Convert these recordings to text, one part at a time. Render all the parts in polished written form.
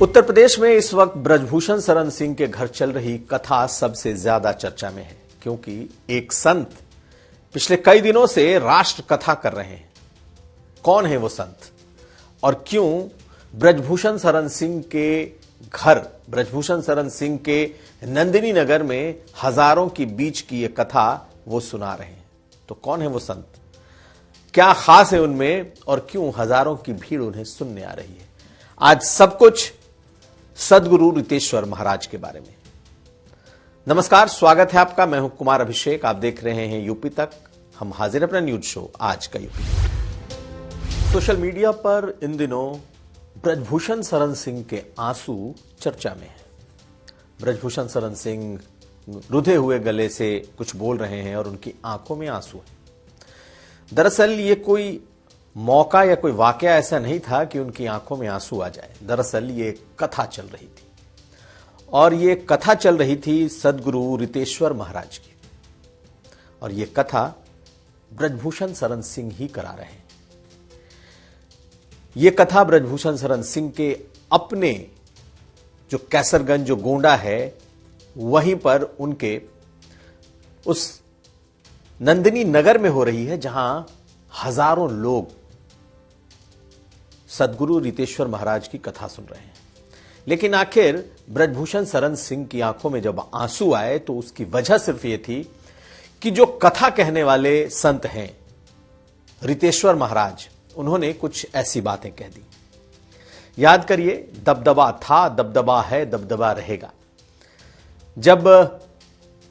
उत्तर प्रदेश में इस वक्त ब्रजभूषण शरण सिंह के घर चल रही कथा सबसे ज्यादा चर्चा में है, क्योंकि एक संत पिछले कई दिनों से राष्ट्र कथा कर रहे हैं। कौन है वो संत और क्यों ब्रजभूषण शरण सिंह के घर, ब्रजभूषण शरण सिंह के नंदिनी नगर में हजारों की बीच की ये कथा वो सुना रहे हैं। तो कौन है वो संत, क्या खास है उनमें और क्यों हजारों की भीड़ उन्हें सुनने आ रही है? आज सब कुछ सद्गुरु रितेश्वर महाराज के बारे में। नमस्कार, स्वागत है आपका। मैं हूं कुमार अभिषेक, आप देख रहे हैं यूपी तक। हम हाजिर अपना न्यूज शो आज का यूपी। सोशल मीडिया पर इन दिनों ब्रजभूषण शरण सिंह के आंसू चर्चा में हैं। ब्रजभूषण शरण सिंह रुधे हुए गले से कुछ बोल रहे हैं और उनकी आंखों में आंसू हैं। दरअसल ये कोई मौका या कोई वाकया ऐसा नहीं था कि उनकी आंखों में आंसू आ जाए। दरअसल ये कथा चल रही थी और ये कथा चल रही थी सद्गुरु रितेश्वर महाराज की, और ये कथा ब्रजभूषण शरण सिंह ही करा रहे हैं। ये कथा ब्रजभूषण शरण सिंह के अपने जो कैसरगंज, जो गोंडा है, वहीं पर उनके उस नंदिनी नगर में हो रही है, जहां हजारों लोग सद्गुरु रितेश्वर महाराज की कथा सुन रहे हैं। लेकिन आखिर ब्रजभूषण शरण सिंह की आंखों में जब आंसू आए तो उसकी वजह सिर्फ यह थी कि जो कथा कहने वाले संत हैं रितेश्वर महाराज, उन्होंने कुछ ऐसी बातें कह दी। याद करिए, दबदबा था, दबदबा है, दबदबा रहेगा। जब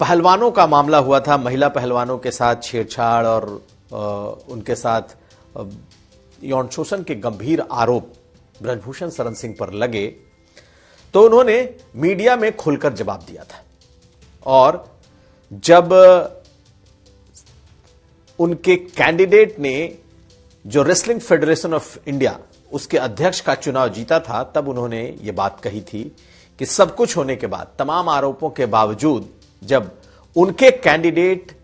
पहलवानों का मामला हुआ था, महिला पहलवानों के साथ छेड़छाड़ और उनके साथ यौन शोषण के गंभीर आरोप ब्रजभूषण शरण सिंह पर लगे, तो उन्होंने मीडिया में खुलकर जवाब दिया था। और जब उनके कैंडिडेट ने जो रेसलिंग फेडरेशन ऑफ इंडिया, उसके अध्यक्ष का चुनाव जीता था, तब उन्होंने ये बात कही थी कि सब कुछ होने के बाद, तमाम आरोपों के बावजूद, जब उनके कैंडिडेट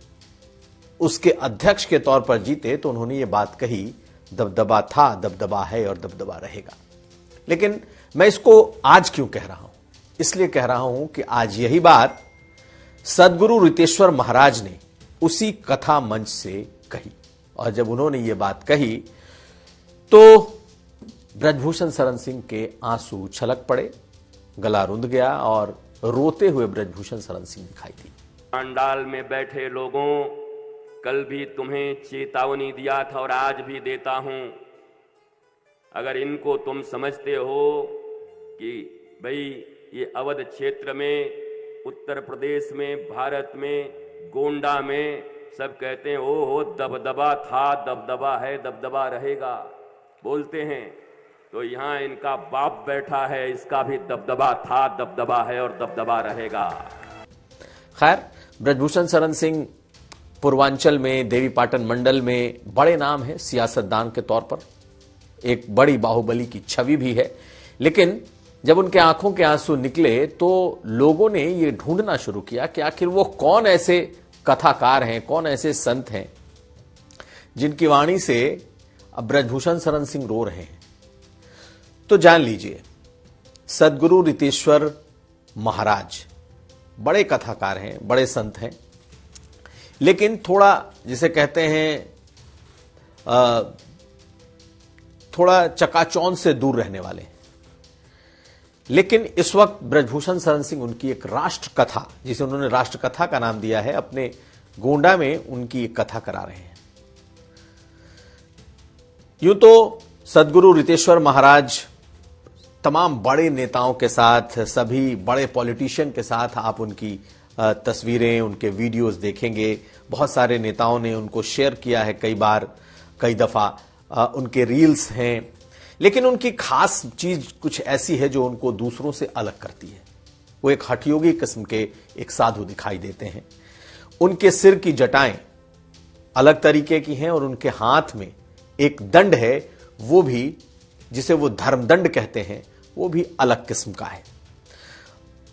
उसके अध्यक्ष के तौर पर जीते, तो उन्होंने ये बात कही, दबदबा था, दबदबा है और दबदबा रहेगा। लेकिन मैं इसको आज क्यों कह रहा हूं? इसलिए कह रहा हूं कि आज यही बात सद्गुरु रितेश्वर महाराज ने उसी कथा मंच से कही, और जब उन्होंने ये बात कही तो ब्रजभूषण शरण सिंह के आंसू छलक पड़े, गला रुंध गया और रोते हुए ब्रजभूषण शरण सिंह दिखाई दी। पंडाल में बैठे लोगों, कल भी तुम्हें चेतावनी दिया था और आज भी देता हूं। अगर इनको तुम समझते हो कि भाई ये अवध क्षेत्र में, उत्तर प्रदेश में, भारत में, गोंडा में सब कहते हैं ओ हो दबदबा था, दबदबा है, दबदबा रहेगा, बोलते हैं, तो यहां इनका बाप बैठा है, इसका भी दबदबा था, दबदबा है और दबदबा रहेगा। खैर, ब्रजभूषण शरण सिंह पूर्वांचल में, देवीपाटन मंडल में बड़े नाम है सियासतदान के तौर पर, एक बड़ी बाहुबली की छवि भी है। लेकिन जब उनके आंखों के आंसू निकले तो लोगों ने यह ढूंढना शुरू किया कि आखिर वो कौन ऐसे कथाकार हैं, कौन ऐसे संत हैं जिनकी वाणी से अब ब्रजभूषण शरण सिंह रो रहे हैं। तो जान लीजिए, सद्गुरु रितेश्वर महाराज बड़े कथाकार हैं, बड़े संत हैं, लेकिन थोड़ा, जिसे कहते हैं, थोड़ा चकाचौंध से दूर रहने वाले। लेकिन इस वक्त ब्रजभूषण शरण सिंह उनकी एक राष्ट्र कथा, जिसे उन्होंने राष्ट्र कथा का नाम दिया है, अपने गोंडा में उनकी एक कथा करा रहे हैं। यूं तो सद्गुरु रितेश्वर महाराज तमाम बड़े नेताओं के साथ, सभी बड़े पॉलिटिशियन के साथ आप उनकी तस्वीरें, उनके वीडियोस देखेंगे। बहुत सारे नेताओं ने उनको शेयर किया है कई बार, कई दफा उनके रील्स हैं। लेकिन उनकी खास चीज कुछ ऐसी है जो उनको दूसरों से अलग करती है। वो एक हठयोगी किस्म के एक साधु दिखाई देते हैं। उनके सिर की जटाएं अलग तरीके की हैं और उनके हाथ में एक दंड है, वो भी, जिसे वो धर्मदंड कहते हैं, वो भी अलग किस्म का है,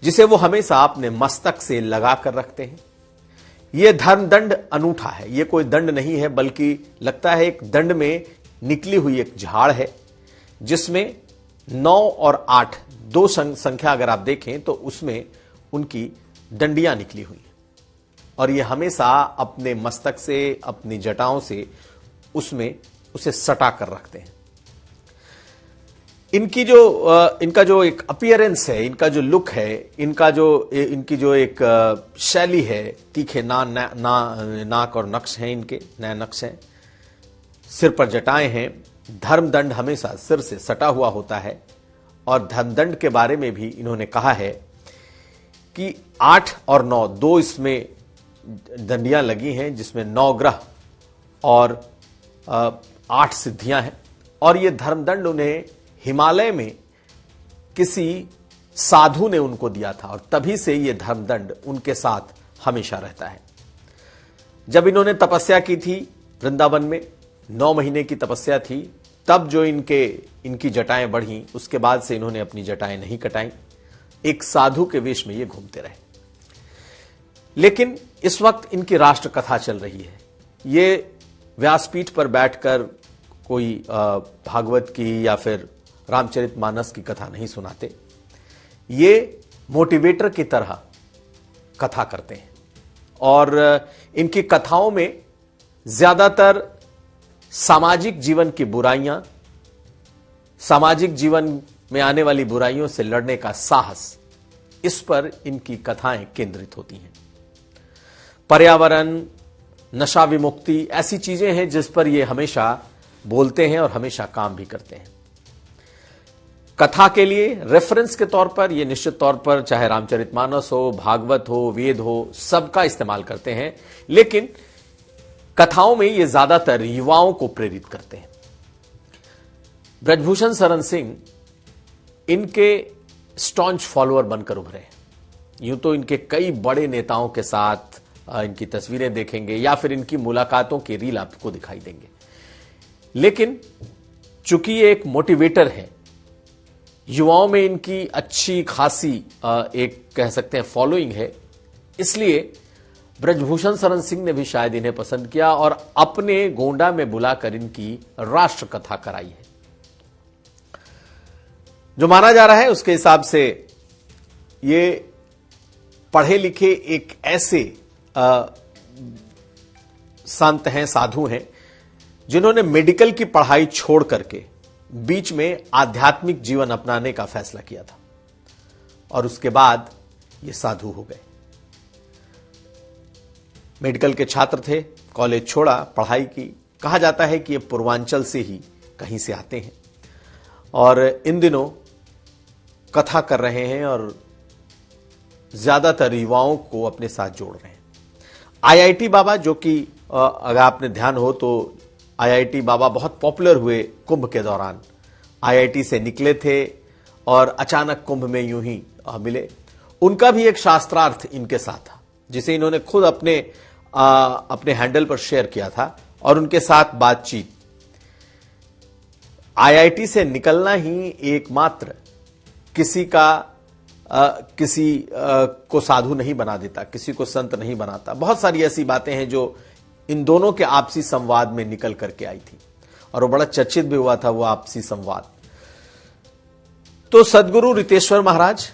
जिसे वो हमेशा अपने मस्तक से लगा कर रखते हैं। यह धर्मदंड अनूठा है, यह कोई दंड नहीं है, बल्कि लगता है एक दंड में निकली हुई एक झाड़ है, जिसमें 9 और 8 दो संख्या अगर आप देखें तो उसमें उनकी डंडियां निकली हुई हैं और ये हमेशा अपने मस्तक से, अपनी जटाओं से उसमें उसे सटा कर रखते हैं। इनका जो एक अपीयरेंस है, इनका जो लुक है, इनकी जो एक शैली है, तीखे नाक और नक्श हैं, इनके नए नक्श हैं, सिर पर जटाएं हैं, धर्मदंड हमेशा सिर से सटा हुआ होता है और धर्मदंड के बारे में भी इन्होंने कहा है कि 8 और 9 दो इसमें दंडियां लगी हैं जिसमें 9 ग्रह और 8 सिद्धियां हैं और ये धर्मदंड उन्हें हिमालय में किसी साधु ने उनको दिया था और तभी से ये धर्मदंड उनके साथ हमेशा रहता है। जब इन्होंने तपस्या की थी वृंदावन में, 9 महीने की तपस्या थी, तब जो इनकी जटाएं बढ़ी, उसके बाद से इन्होंने अपनी जटाएं नहीं कटाई, एक साधु के वेश में ये घूमते रहे। लेकिन इस वक्त इनकी राष्ट्र कथा चल रही है। ये व्यासपीठ पर बैठकर कोई भागवत की या फिर रामचरितमानस की कथा नहीं सुनाते, ये मोटिवेटर की तरह कथा करते हैं और इनकी कथाओं में ज्यादातर सामाजिक जीवन की बुराइयां, सामाजिक जीवन में आने वाली बुराइयों से लड़ने का साहस, इस पर इनकी कथाएं केंद्रित होती हैं। पर्यावरण, नशा विमुक्ति, ऐसी चीजें हैं जिस पर ये हमेशा बोलते हैं और हमेशा काम भी करते हैं। कथा के लिए रेफरेंस के तौर पर ये निश्चित तौर पर चाहे रामचरितमानस हो, भागवत हो, वेद हो, सबका इस्तेमाल करते हैं, लेकिन कथाओं में ये ज्यादातर युवाओं को प्रेरित करते हैं। ब्रजभूषण शरण सिंह इनके स्टॉन्च फॉलोअर बनकर उभरे हैं। यूं तो इनके कई बड़े नेताओं के साथ इनकी तस्वीरें देखेंगे या फिर इनकी मुलाकातों के रील आपको दिखाई देंगे, लेकिन चूंकि ये एक मोटिवेटर है, युवाओं में इनकी अच्छी खासी एक कह सकते हैं फॉलोइंग है, इसलिए ब्रजभूषण शरण सिंह ने भी शायद इन्हें पसंद किया और अपने गोंडा में बुलाकर इनकी राष्ट्र कथा कराई है। जो माना जा रहा है उसके हिसाब से ये पढ़े लिखे एक ऐसे संत हैं, साधु हैं, जिन्होंने मेडिकल की पढ़ाई छोड़ करके बीच में आध्यात्मिक जीवन अपनाने का फैसला किया था और उसके बाद ये साधु हो गए। मेडिकल के छात्र थे, कॉलेज छोड़ा, पढ़ाई की। कहा जाता है कि ये पूर्वांचल से ही कहीं से आते हैं और इन दिनों कथा कर रहे हैं और ज्यादातर युवाओं को अपने साथ जोड़ रहे हैं। आईआईटी बाबा, जो कि अगर आपने ध्यान हो तो आईआईटी बाबा बहुत पॉपुलर हुए कुंभ के दौरान, आईआईटी से निकले थे और अचानक कुंभ में यूं ही मिले। उनका भी एक शास्त्रार्थ इनके साथ था जिसे इन्होंने खुद अपने हैंडल पर शेयर किया था और उनके साथ बातचीत। आईआईटी से निकलना ही एकमात्र किसी को साधु नहीं बना देता, किसी को संत नहीं बनाता। बहुत सारी ऐसी बातें हैं जो इन दोनों के आपसी संवाद में निकल करके आई थी और वो बड़ा चर्चित भी हुआ था वो आपसी संवाद। तो सदगुरु रितेश्वर महाराज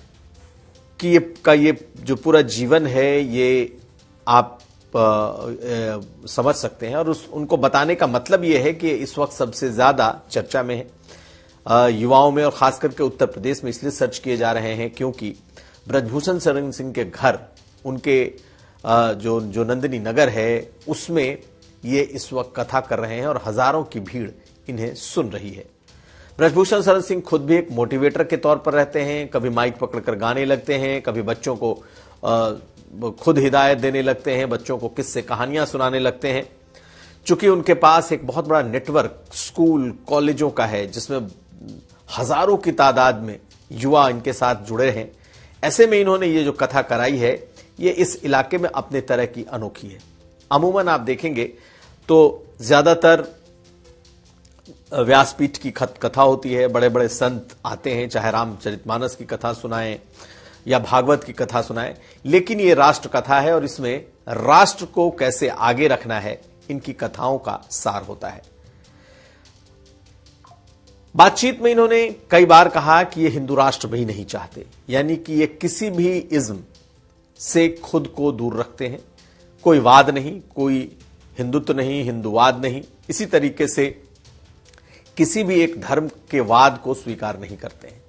की ये जो पूरा जीवन है ये आप समझ सकते हैं और उनको बताने का मतलब ये है कि इस वक्त सबसे ज्यादा चर्चा में है युवाओं में और खास करके उत्तर प्रदेश में। इसलिए सर्च किए जा रहे हैं क्योंकि ब्रजभूषण शरण सिंह के घर, उनके जो नंदिनी नगर है, उसमें ये इस वक्त कथा कर रहे हैं और हजारों की भीड़ इन्हें सुन रही है। ब्रजभूषण शरण सिंह खुद भी एक मोटिवेटर के तौर पर रहते हैं। कभी माइक पकड़कर गाने लगते हैं, कभी बच्चों को खुद हिदायत देने लगते हैं, बच्चों को किस्से कहानियां सुनाने लगते हैं। चूंकि उनके पास एक बहुत बड़ा नेटवर्क स्कूल कॉलेजों का है जिसमें हजारों की तादाद में युवा इनके साथ जुड़े हैं, ऐसे में इन्होंने ये जो कथा कराई है ये इस इलाके में अपने तरह की अनोखी है। अमूमन आप देखेंगे तो ज्यादातर व्यासपीठ की कथा होती है, बड़े बड़े संत आते हैं, चाहे रामचरितमानस की कथा सुनाएं या भागवत की कथा सुनाएं, लेकिन ये राष्ट्र कथा है और इसमें राष्ट्र को कैसे आगे रखना है इनकी कथाओं का सार होता है। बातचीत में इन्होंने कई बार कहा कि ये हिंदू राष्ट्र भी नहीं चाहते, यानी कि ये किसी भी इज्म से खुद को दूर रखते हैं। कोई वाद नहीं, कोई हिंदुत्व नहीं, हिंदुवाद नहीं, इसी तरीके से किसी भी एक धर्म के वाद को स्वीकार नहीं करते हैं।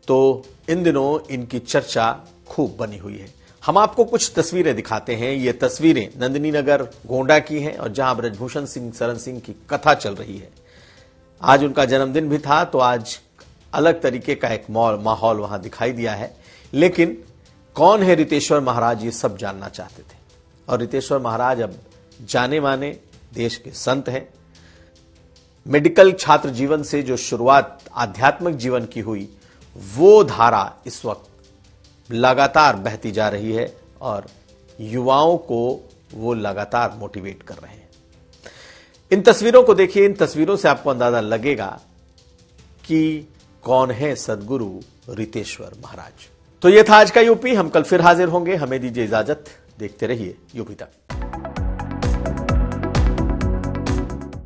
तो इन दिनों इनकी चर्चा खूब बनी हुई है। हम आपको कुछ तस्वीरें दिखाते हैं। ये तस्वीरें नंदिनी नगर गोंडा की हैं और जहां ब्रजभूषण सिंह शरण सिंह की कथा चल रही है। आज उनका जन्मदिन भी था, तो आज अलग तरीके का एक माहौल वहां दिखाई दिया है। लेकिन कौन है रितेश्वर महाराज, ये सब जानना चाहते थे। और रितेश्वर महाराज अब जाने माने देश के संत हैं। मेडिकल छात्र जीवन से जो शुरुआत आध्यात्मिक जीवन की हुई, वो धारा इस वक्त लगातार बहती जा रही है और युवाओं को वो लगातार मोटिवेट कर रहे हैं। इन तस्वीरों को देखिए, इन तस्वीरों से आपको अंदाजा लगेगा कि कौन है सद्गुरु रितेश्वर महाराज। तो ये था आज का यूपी। हम कल फिर हाजिर होंगे। हमें दीजिए इजाजत। देखते रहिए यूपी तक।